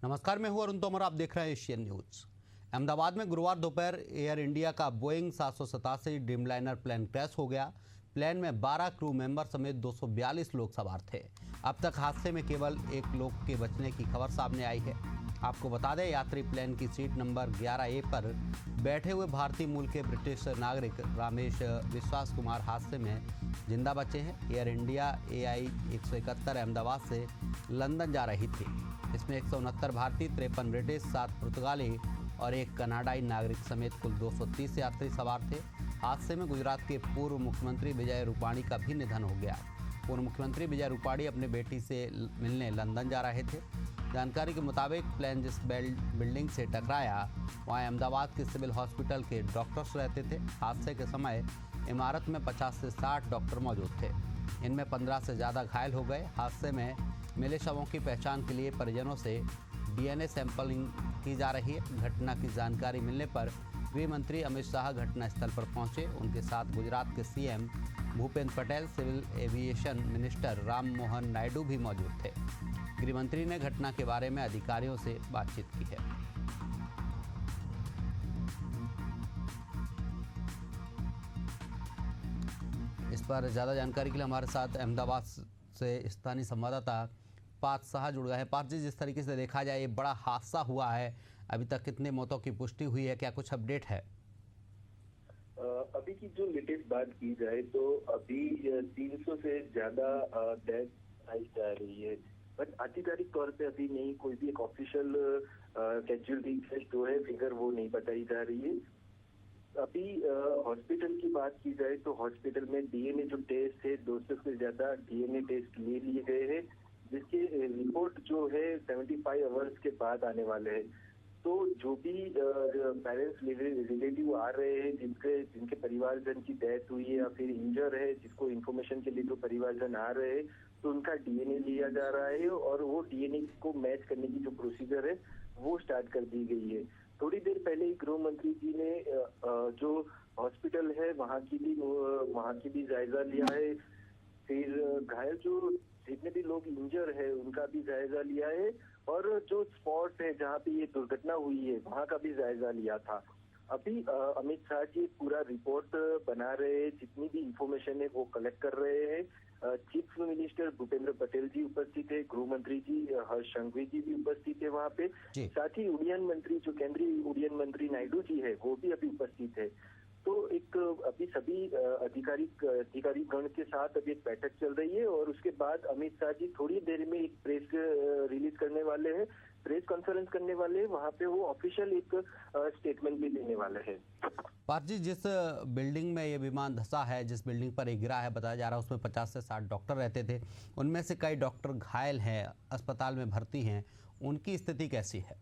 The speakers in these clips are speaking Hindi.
नमस्कार, मैं हूं अरुण तोमर। आप देख रहे हैं एशियन न्यूज। अहमदाबाद में गुरुवार दोपहर एयर इंडिया का बोइंग 787 ड्रीमलाइनर प्लेन क्रैश हो गया। प्लेन में 12 क्रू मेंबर समेत 242 लोग सवार थे। अब तक हादसे में केवल एक लोग के बचने की खबर सामने आई है। आपको बता दें, यात्री प्लेन की सीट नंबर 11A पर बैठे हुए भारतीय मूल के ब्रिटिश नागरिक रामेश विश्वास कुमार हादसे में जिंदा बचे हैं। एयर इंडिया AI 171 अहमदाबाद से लंदन जा रही थी। इसमें 169 भारतीय, 53 ब्रिटिश, 7 पुर्तगाली और 1 कनाडाई नागरिक समेत कुल 230 यात्री सवार थे। हादसे में गुजरात के पूर्व मुख्यमंत्री विजय रूपाणी का भी निधन हो गया। पूर्व मुख्यमंत्री विजय रूपाणी अपने बेटी से मिलने लंदन जा रहे थे। जानकारी के मुताबिक प्लेन जिस बिल्डिंग से टकराया वहाँ अहमदाबाद के सिविल हॉस्पिटल के डॉक्टर्स रहते थे। हादसे के समय इमारत में 50 से 60 डॉक्टर मौजूद थे। इनमें 15 से ज़्यादा घायल हो गए। हादसे में मिले शवों की पहचान के लिए परिजनों से DNA सैंपलिंग की जा रही है। घटना की जानकारी मिलने पर गृह मंत्री अमित शाह घटनास्थल पर पहुंचे। उनके साथ गुजरात के CM Bhupendra Patel, civil aviation minister Ram Mohan Naidu भी मौजूद थे। गृह मंत्री ने घटना के बारे में अधिकारियों से बातचीत की है। इस पर ज़्यादा जानकारी के लिए हमारे साथ अहमदाबाद से स्थानीय संवाददाता पार्थ शाह जुड़ गए हैं। पार्थ जी, जिस तरीके से देखा जाए ये बड़ा हादसा हुआ है, अभी तक कितने मौतों की पुष्टि हुई है, क्या कुछ अपडेट है? अभी की जो लेटेस्ट बात की जाए तो अभी 300 से ज्यादा डेथ आई जा रही है, बट आधिकारिक तौर पे अभी नहीं कोई भी एक ऑफिशियल कैजुअलिटी जो है फिगर वो नहीं बताई जा रही है। अभी हॉस्पिटल की बात की जाए तो हॉस्पिटल में DNA जो टेस्ट है 200 से ज्यादा DNA टेस्ट ले लिए गए हैं, जिसके रिपोर्ट जो है 75 आवर्स के बाद आने वाले हैं। तो जो भी पेरेंट्स रिलेटिव आ रहे हैं जिनके परिवारजन की डेथ हुई है या फिर इंजर है, जिसको इन्फॉर्मेशन के लिए जो परिवारजन आ रहे हैं, तो उनका DNA लिया जा रहा है और वो DNA को मैच करने की जो प्रोसीजर है वो स्टार्ट कर दी गई है। थोड़ी देर पहले ही गृह मंत्री जी ने जो हॉस्पिटल है वहाँ की भी जायजा लिया है। फिर घायल जो जितने भी लोग इंजर है उनका भी जायजा लिया है और जो स्पॉट है जहाँ पे ये दुर्घटना हुई है वहाँ का भी जायजा लिया था। अभी अमित शाह जी पूरा रिपोर्ट बना रहे हैं, जितनी भी इंफॉर्मेशन है वो कलेक्ट कर रहे हैं। चीफ मिनिस्टर भूपेंद्र पटेल जी उपस्थित है, गृह मंत्री जी हर्ष संघवी जी भी उपस्थित है वहाँ पे। साथ ही उड्डयन मंत्री जो केंद्रीय उड्डयन मंत्री नायडू जी है वो भी अभी उपस्थित है। तो एक अभी सभी अधिकारी गण के साथ अभी एक बैठक चल रही है और उसके बाद अमित शाह जी थोड़ी देर में एक प्रेस रिलीज करने वाले हैं, प्रेस कॉन्फ्रेंस करने वाले हैं। वहाँ पे वो ऑफिशियल एक स्टेटमेंट भी देने वाले हैं। पार्थ जी, जिस बिल्डिंग में ये विमान धंसा है, जिस बिल्डिंग पर ये गिरा है, बताया जा रहा है उसमें 50 से 60 डॉक्टर रहते थे। उनमें से कई डॉक्टर घायल हैं, अस्पताल में भर्ती हैं। उनकी स्थिति कैसी है?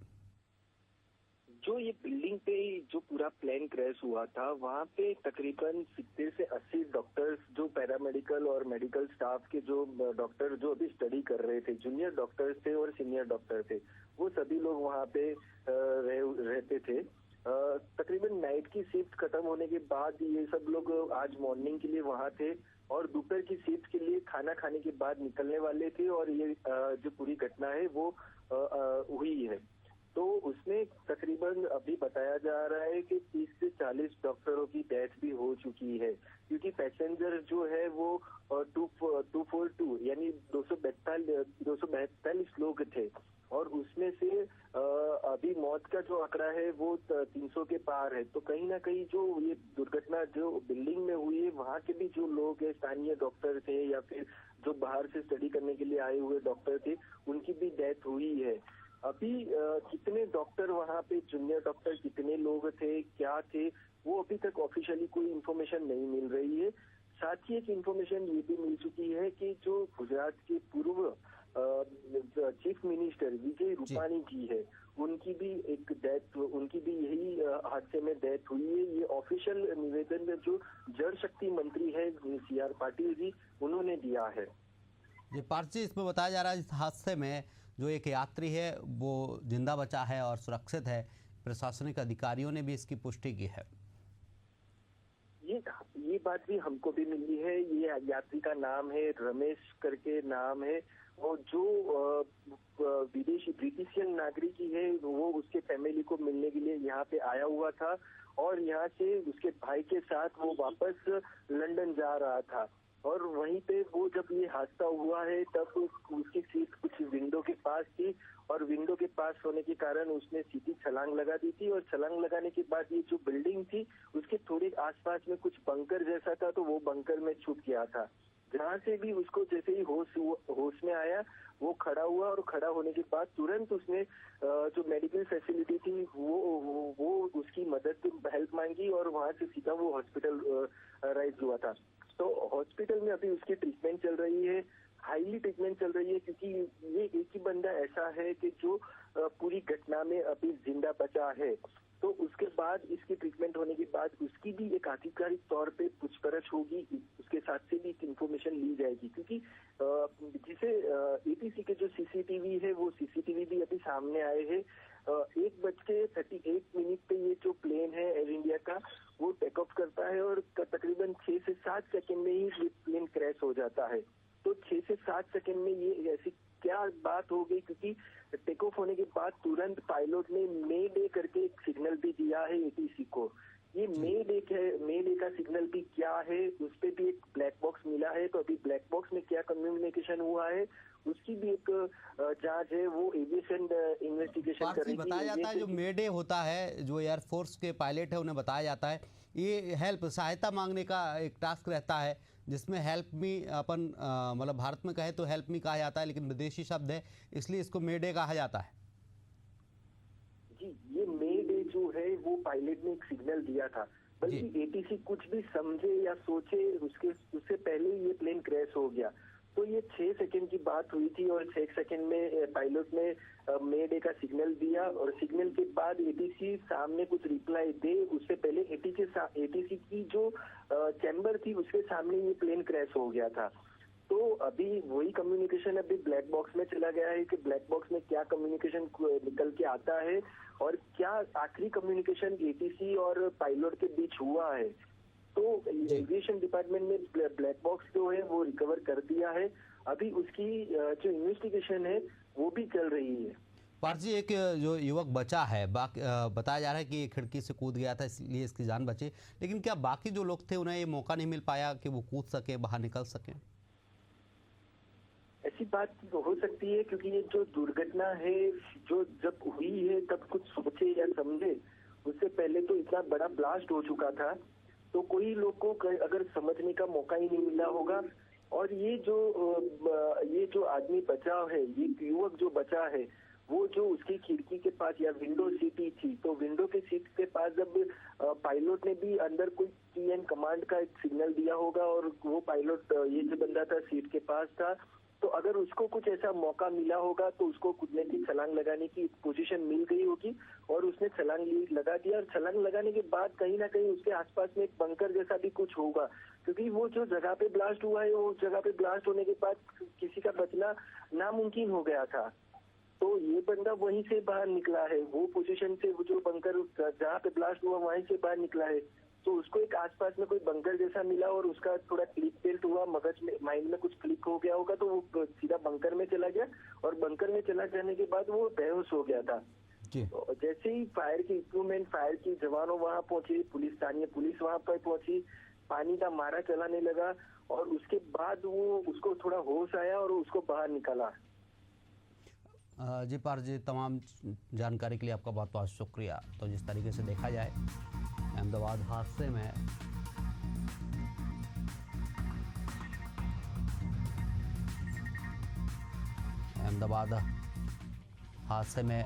जो ये बिल्डिंग पे जो पूरा प्लेन क्रैश हुआ था वहाँ पे तकरीबन 70 से 80 डॉक्टर्स, जो पैरामेडिकल और मेडिकल स्टाफ के जो डॉक्टर जो अभी स्टडी कर रहे थे, जूनियर डॉक्टर्स थे और सीनियर डॉक्टर थे, वो सभी लोग वहाँ पे रहते थे। तकरीबन नाइट की शिफ्ट खत्म होने के बाद ये सब लोग आज मॉर्निंग के लिए वहाँ थे और दोपहर की शिफ्ट के लिए खाना खाने के बाद निकलने वाले थे और ये जो पूरी घटना है वो हुई है। तो उसमें तकरीबन अभी बताया जा रहा है कि 30 से 40 डॉक्टरों की डेथ भी हो चुकी है, क्योंकि पैसेंजर जो है वो 242 यानी 242 लोग थे और उसमें से अभी मौत का जो आंकड़ा है वो 300 के पार है। तो कहीं ना कहीं जो ये दुर्घटना जो बिल्डिंग में हुई है वहाँ के भी जो लोग हैं, स्थानीय डॉक्टर थे या फिर जो बाहर से स्टडी करने के लिए आए हुए डॉक्टर थे, उनकी भी डेथ हुई है। अभी कितने डॉक्टर वहाँ पे जूनियर डॉक्टर कितने लोग थे, क्या थे, वो अभी तक ऑफिशियली कोई इन्फॉर्मेशन नहीं मिल रही है। साथ ही एक इन्फॉर्मेशन ये भी मिल चुकी है कि जो गुजरात के पूर्व चीफ मिनिस्टर विजय रूपाणी जी है, उनकी भी यही हादसे में डेथ हुई है। ये ऑफिशियल निवेदन जो जल शक्ति मंत्री है CR पाटिल जी, उन्होंने दिया है। ये पार्थ जी, इसमें बताया जा रहा है इस हादसे में जो एक यात्री है वो जिंदा बचा है और सुरक्षित है। प्रशासनिक अधिकारियों ने भी इसकी पुष्टि की है। ये बात भी हमको भी मिली है। ये यात्री का नाम है रमेश करके नाम है, और जो विदेशी ब्रिटिशियन नागरिक ही है, वो उसके फैमिली को मिलने के लिए यहाँ पे आया हुआ था और यहाँ से उसके भाई के साथ वो वापस लंदन जा रहा था। और वहीं पे वो जब ये हादसा हुआ है तब उसकी सीट कुछ विंडो के पास थी और विंडो के पास होने के कारण उसने सीधी छलांग लगा दी थी, और छलांग लगाने के बाद ये जो बिल्डिंग थी उसके थोड़े आसपास में कुछ बंकर जैसा था, तो वो बंकर में छुप गया था। जहाँ से भी उसको जैसे ही होश में आया वो खड़ा हुआ, और खड़ा होने के बाद तुरंत उसने जो मेडिकल फैसिलिटी थी वो उसकी मदद हेल्प मांगी और वहां से सीधा वो हॉस्पिटल राइज हुआ था। तो हॉस्पिटल में अभी उसकी ट्रीटमेंट चल रही है, हाईली ट्रीटमेंट चल रही है, क्योंकि ये एक ही बंदा ऐसा है कि जो पूरी घटना में अभी जिंदा बचा है। तो उसके बाद इसकी ट्रीटमेंट होने के बाद उसकी भी एक आधिकारिक तौर पे पूछताछ होगी, उसके साथ से भी इंफॉर्मेशन ली जाएगी, क्योंकि जिसे एटीसी के जो सीसीटीवी है वो सीसीटीवी भी अभी सामने आए हैं। 1:38 पे ये जो प्लेन है एयर इंडिया का वो टेक ऑफ करता है और तकरीबन 6 से 7 सेकंड में ही ये प्लेन क्रैश हो जाता है। तो 6 से 7 सेकंड में ये ऐसी क्या बात हो गई, क्योंकि टेक ऑफ होने के बाद तुरंत पायलट ने मे डे करके एक सिग्नल भी दिया है एटीसी को। ये मे डे का सिग्नल भी क्या है, उस पे भी एक ब्लैक बॉक्स मिला है। तो अभी ब्लैक बॉक्स में क्या कम्युनिकेशन हुआ है उसकी भी एक जांच है, वो एविएशन इन्वेस्टिगेशन करेगी। बताया जाता है जो मे डे होता है, जो एयरफोर्स के पायलट है उन्हें बताया जाता है, ये हेल्प सहायता मांगने का एक टास्क रहता है, जिसमें हेल्प मी अपन मतलब भारत में कहे तो हेल्प मी कहा जाता है, लेकिन विदेशी शब्द है इसलिए इसको मे डे कहा जाता है। जी, ये मे डे जो है वो पायलट ने एक सिग्नल दिया था, बल्कि एटीसी कुछ भी समझे या सोचे उससे पहले ये प्लेन क्रैश हो गया। तो ये 6 सेकंड की बात हुई थी और 6 सेकंड में पायलट ने मे डे का सिग्नल दिया, और सिग्नल के बाद एटीसी सामने कुछ रिप्लाई दे उससे पहले एटीसी की जो चैम्बर थी उसके सामने ये प्लेन क्रैश हो गया था। तो अभी वही कम्युनिकेशन अभी ब्लैक बॉक्स में चला गया है कि ब्लैक बॉक्स में क्या कम्युनिकेशन निकल के आता है और क्या आखिरी कम्युनिकेशन एटीसी और पायलट के बीच हुआ है। तो एविएशन डिपार्टमेंट ने ब्लैक बॉक्स जो है वो रिकवर कर दिया है, अभी उसकी जो इन्वेस्टिगेशन है वो भी चल रही है। पार्थ जी, एक जो युवक बचा है, बताया जा रहा है कि खिड़की से कूद गया था इसलिए इसकी जान बची, लेकिन क्या बाकी जो लोग थे उन्हें ये मौका नहीं मिल पाया कि वो कूद सके, बाहर निकल सके? ऐसी बात हो सकती है, क्योंकि ये जो दुर्घटना है जो जब हुई है तब कुछ सोचे या समझे, उससे पहले तो इतना बड़ा ब्लास्ट हो चुका था, तो कोई लोग को अगर समझने का मौका ही नहीं मिला होगा। और ये जो आदमी बचा है, ये युवक जो बचा है, वो जो उसकी खिड़की के पास या विंडो सीट ही थी, तो विंडो के सीट के पास जब पायलट ने भी अंदर कोई टीएन कमांड का एक सिग्नल दिया होगा और वो पायलट ये जो बंदा था सीट के पास था, तो अगर उसको कुछ ऐसा मौका मिला होगा तो उसको कूदने की छलांग लगाने की पोजीशन मिल गई होगी और उसने छलांग लगा दिया। और छलांग लगाने के बाद कहीं ना कहीं उसके आसपास में एक बंकर जैसा भी कुछ होगा, क्योंकि वो जो जगह पे ब्लास्ट हुआ है वो जगह पे ब्लास्ट होने के बाद किसी का बचना नामुमकिन हो गया था। तो ये बंदा वहीं से बाहर निकला है, वो पोजीशन से, वो जो बंकर जहाँ पे ब्लास्ट हुआ वहीं से बाहर निकला है। तो उसको एक आसपास में कोई बंकर जैसा मिला और उसका थोड़ा क्लिक पेल्ट हुआ, मगज में माइंड में कुछ क्लिक हो गया होगा, तो वो सीधा बंकर में चला गया और बंकर में चला जाने के बाद वो बेहोश हो गया था। तो जैसे ही फायर की इक्विपमेंट, फायर की जवानों वहां पहुंची, स्थानीय पुलिस वहां पर पहुंची, पानी का मारा चलाने लगा और उसके बाद वो उसको थोड़ा होश आया और उसको बाहर निकाला। जी पार्थ जी, तमाम जानकारी के लिए आपका बहुत बहुत शुक्रिया। तो जिस तरीके से देखा जाए अहमदाबाद हादसे में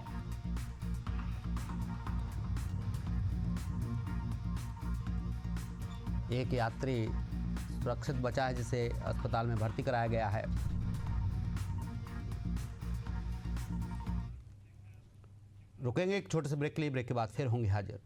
एक यात्री सुरक्षित बचा है जिसे अस्पताल में भर्ती कराया गया है। रुकेंगे एक छोटे से ब्रेक के लिए, ब्रेक के बाद फिर होंगे हाजिर।